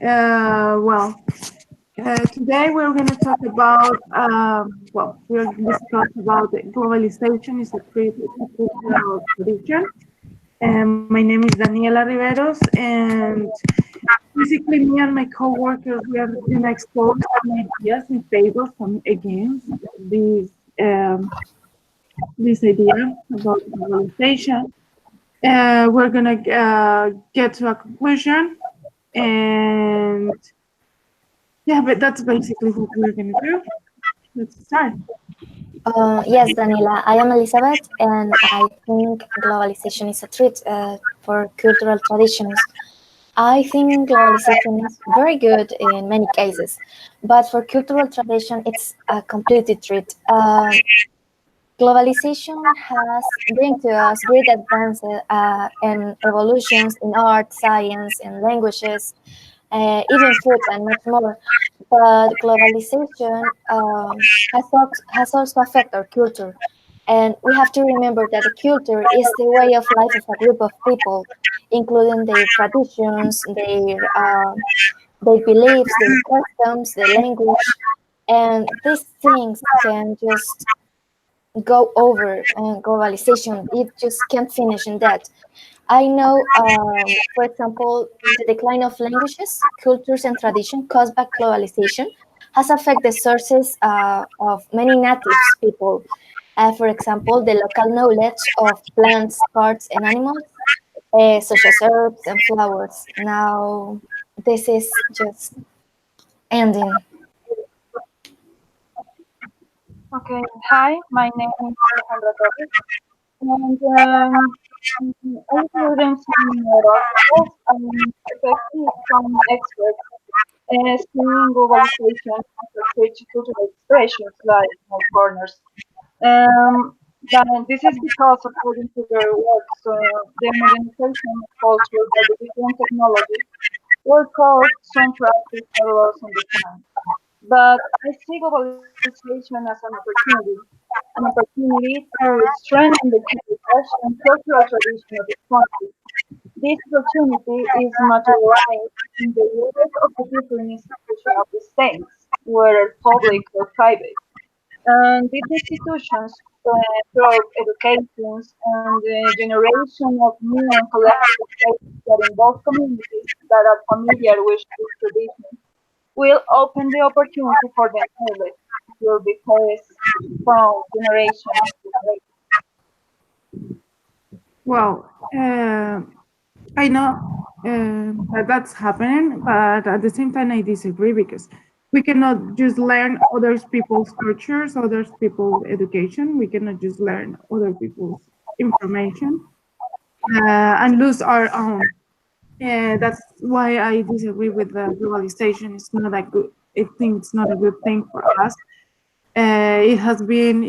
Today we're going to talk about, we'll discuss about globalization is a threat to cultural tradition. My name is Daniela Riveros, and basically me and my coworkers, we are going to explore some ideas in favor and against this, um, this idea about globalization. We're going to get to a conclusion, and yeah, but that's basically what we're going to do. Let's start. Yes, Daniela, I am Elizabeth, and I think globalization is a threat for cultural traditions. I think globalization is very good in many cases, but for cultural tradition, it's a completely threat. Globalization has bring to us great advances and evolutions in art, science, and languages, even food and much more. But globalization has also affected our culture. And we have to remember that the culture is the way of life of a group of people, including their traditions, their beliefs, their customs, their language. And these things can just go over and globalization. It just can't finish in that. I know, for example, the decline of languages, cultures, and tradition caused by globalization has affected the sources of many native people. For example, the local knowledge of plants, parts, and animals, such as herbs and flowers. Now, this is just ending. Okay, hi, my name is Alejandra Torres, and I was reading some articles and especially some experts seeing globalization as a threat to cultural expressions like my corners. That this is because, according to their works, the modernization of culture by the different technologies will cause some practice and loss on the time. But I see globalization as an opportunity to strengthen the heritage and cultural tradition of the country. This opportunity is materialized in the work of the different institutions of the states, whether public or private. And these institutions through educations and the generation of new and collective spaces that involve communities that are familiar with this tradition will open the opportunity for the knowledge will be passed from generation to generation. Well, I know that that's happening, but at the same time, I disagree because we cannot just learn other people's cultures, other people's education. We cannot just learn other people's information and lose our own. That's why I disagree with the globalization. It's not a good. I think it's not a good thing for us. It has been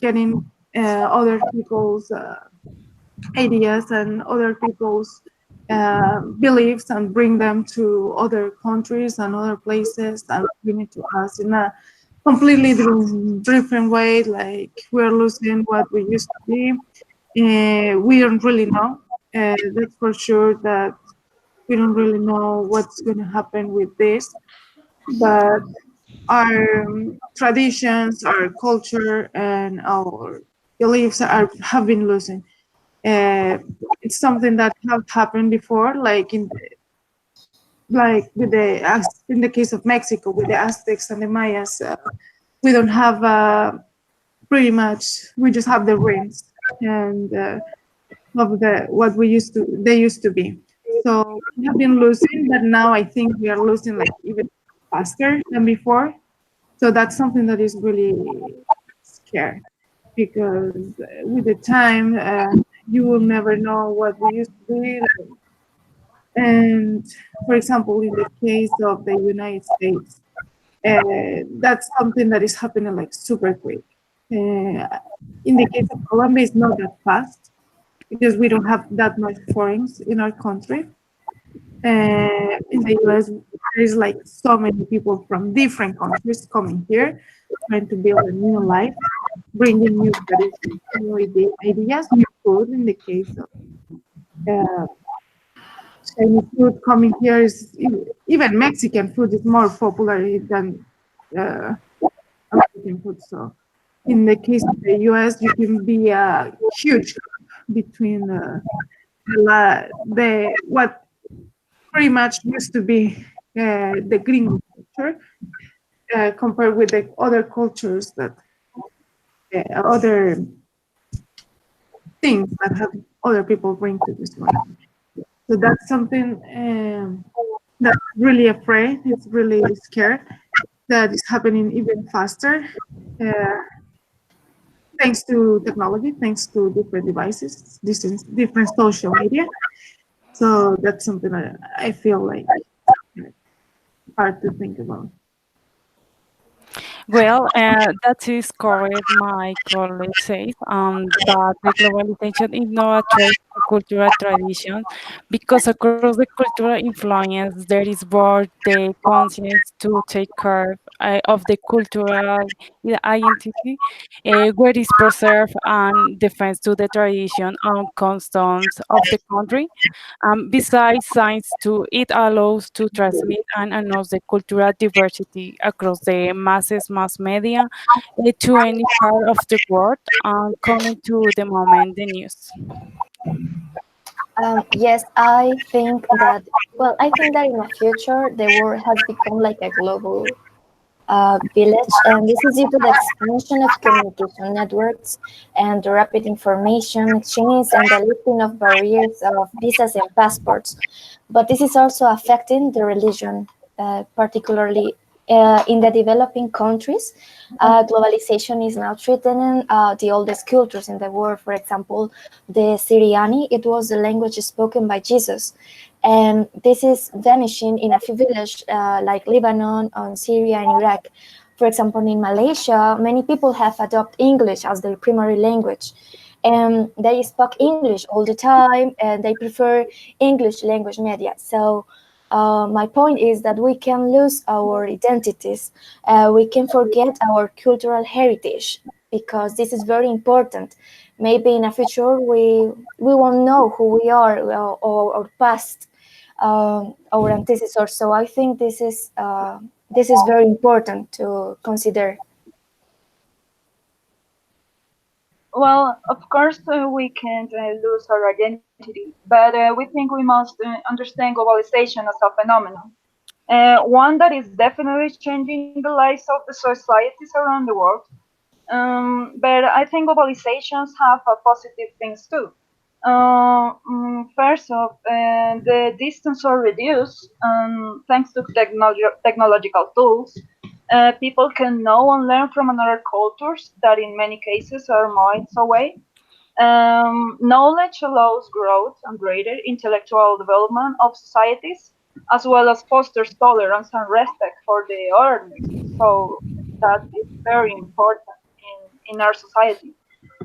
getting other people's ideas and other people's beliefs and bring them to other countries and other places and bring it to us in a completely different way. Like we're losing what we used to be. We don't really know. That's for sure that we don't really know what's going to happen with this. But our traditions, our culture, and our beliefs have been losing. Uh, it's something that have happened before, like with in the case of Mexico with the Aztecs and the Mayas. We don't have pretty much. We just have the ruins and of the what we used to they used to be. So we have been losing, but now I think we are losing like even faster than before. So that's something that is really scary because with the time you will never know what we used to be. And for example, in the case of the United States, that's something that is happening like super quick. In the case of Colombia, it's not that fast because we don't have that much foreigners in our country. In the US, there is like so many people from different countries coming here, trying to build a new life, bringing new traditions, new ideas, new food. In the case of uh, Chinese food coming here is even Mexican food is more popular than uh, American food. So in the case of the US, you can be a huge gap between the what pretty much used to be the gringo culture compared with the other cultures that other things that have other people bring to this one. So that's something that's really afraid. It's really scared that is happening even faster. Uh, Thanks to technology, thanks to different devices, different social media. So that's something I feel like hard to think about. Well, that is correct. My colleague says that the globalization is not a threat to cultural tradition because across the cultural influence, there is both the conscience to take care of the cultural identity, where is preserved and defense to the tradition and customs of the country. Besides science, too, it allows to transmit and announce the cultural diversity across the masses mass media to any part of the world and coming to the moment the news. Yes, I think that, well, I think that in the future, the world has become like a global village, and this is due to the expansion of communication networks and the rapid information exchange and the lifting of barriers of visas and passports. But this is also affecting the religion, particularly in the developing countries. Globalization is now threatening the oldest cultures in the world. For example, the Syriani, it was the language spoken by Jesus. And this is vanishing in a few villages like Lebanon, and Syria, and Iraq. For example, in Malaysia, many people have adopted English as their primary language. And they speak English all the time, and they prefer English language media. So my point is that we can lose our identities. We can forget our cultural heritage because this is very important. Maybe in the future we won't know who we are or our past, our ancestors. So I think this is very important to consider. Well, of course, we can't lose our identity, but we think we must understand globalization as a phenomenon. One that is definitely changing the lives of the societies around the world. But I think globalizations have positive things too. First off, the distance are reduced thanks to technological tools. People can know and learn from another cultures that in many cases are miles away. Knowledge allows growth and greater intellectual development of societies, as well as fosters tolerance and respect for the otherness. So that is very important in our society.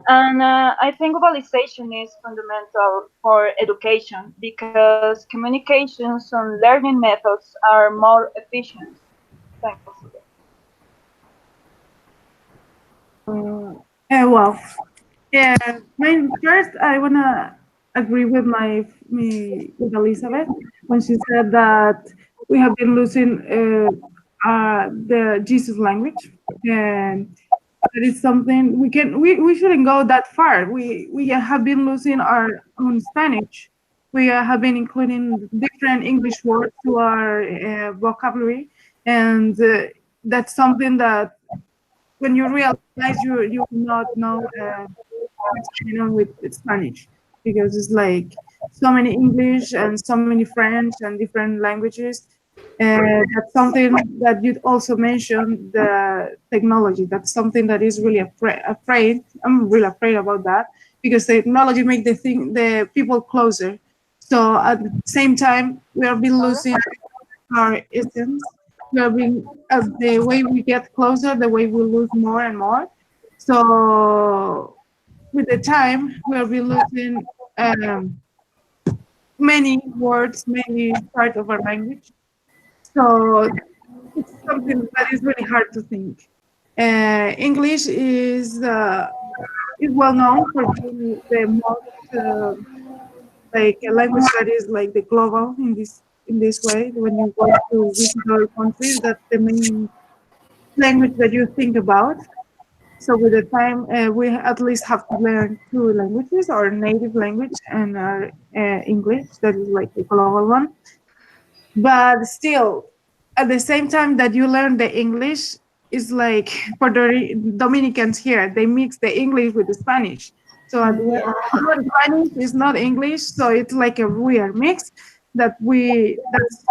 And I think globalization is fundamental for education because communications and learning methods are more efficient. Thanks. Well, yeah, first I wanna agree with with Elizabeth when she said that we have been losing the Jesus language, and that is something we shouldn't go that far. We have been losing our own Spanish. We have been including different English words to our vocabulary, and that's something that when you realize you will not know what's going on with Spanish, because it's like so many English and so many French and different languages. That's something that you also mentioned, the technology. That's something that is really afraid. I'm really afraid about that because technology make the people closer. So at the same time, we are been losing our essence. We are being as the way we get closer, the way we lose more and more. So with the time, we are been losing many words, many part of our language. So it's something that is really hard to think. English is well known for being the most like a language that is like the global in this. in this way. When you go to visit other countries, that's the main language that you think about. So with the time, we at least have to learn two languages, our native language and our English, that is like the global one. But still, at the same time that you learn the English, is like Dominicans here, they mix the English with the Spanish. So at the Yeah. end, not Spanish is not English, so it's like a weird mix that's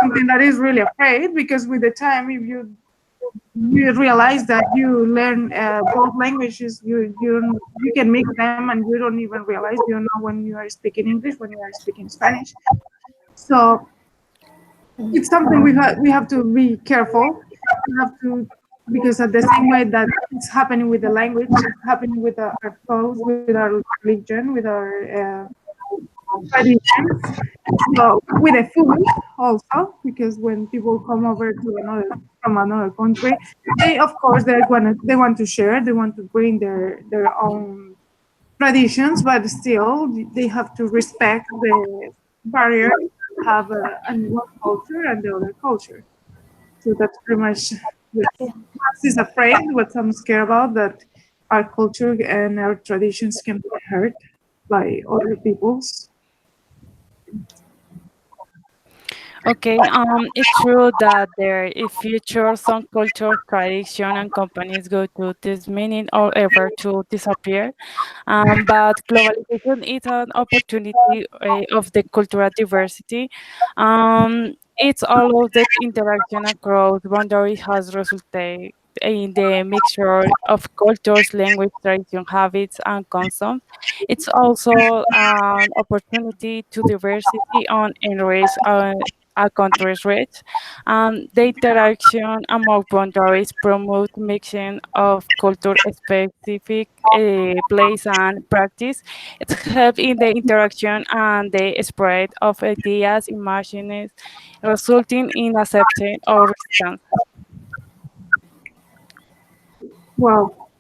something that is really afraid, because with the time, if you realize that you learn both languages, you can mix them and you don't even realize, you know, when you are speaking English, when you are speaking Spanish. So it's something we have to be careful. We have to, because at the same way that it's happening with the language, it's happening with our thoughts, with our religion, with our traditions. So with the food also, because when people come over to another from another country, they of course they want to share, they want to bring their own traditions, but still they have to respect the barrier to have one culture and the other culture. So that's pretty much what Max is afraid, what I'm scared about, that our culture and our traditions can be hurt by other people's. Okay, it's true that there is future some culture, tradition, and companies go to this meaning or ever to disappear. But globalization is an opportunity of the cultural diversity. It's all of the interaction across boundaries has resulted in the mixture of cultures, language, tradition, habits, and customs. It's also an opportunity to diversity on enrich a country's reach. The interaction among boundaries promote mixing of culture-specific place and practice. It helps in the interaction and the spread of ideas, imagines, resulting in acceptance or resistance. Well,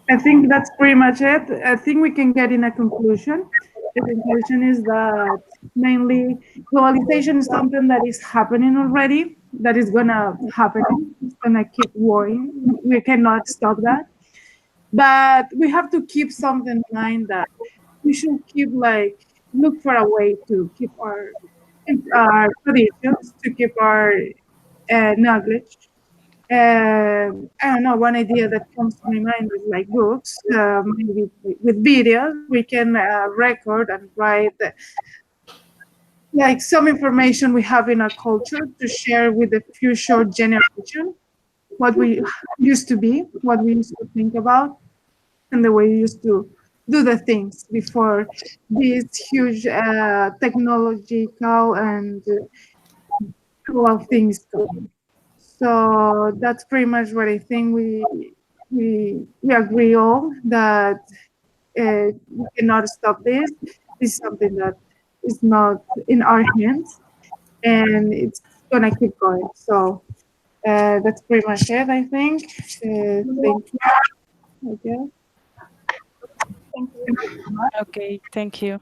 I think that's pretty much it. I think we can get in a conclusion. The conclusion is that mainly globalization is something that is happening already, that is gonna happen. It's gonna keep growing. We cannot stop that. But we have to keep something in mind, that we should keep like look for a way to keep our traditions, to keep our knowledge. I don't know. One idea that comes to my mind is like books. Maybe with videos, we can record and write like some information we have in our culture to share with the future generation. What we used to be, what we used to think about, and the way we used to do the things before these huge technological and global things come. So that's pretty much what I think we agree all, that we cannot stop this. This is something that is not in our hands, and it's gonna keep going. So that's pretty much it, I think. Thank you. I guess. Thank you. Thank you so much. Okay, thank you.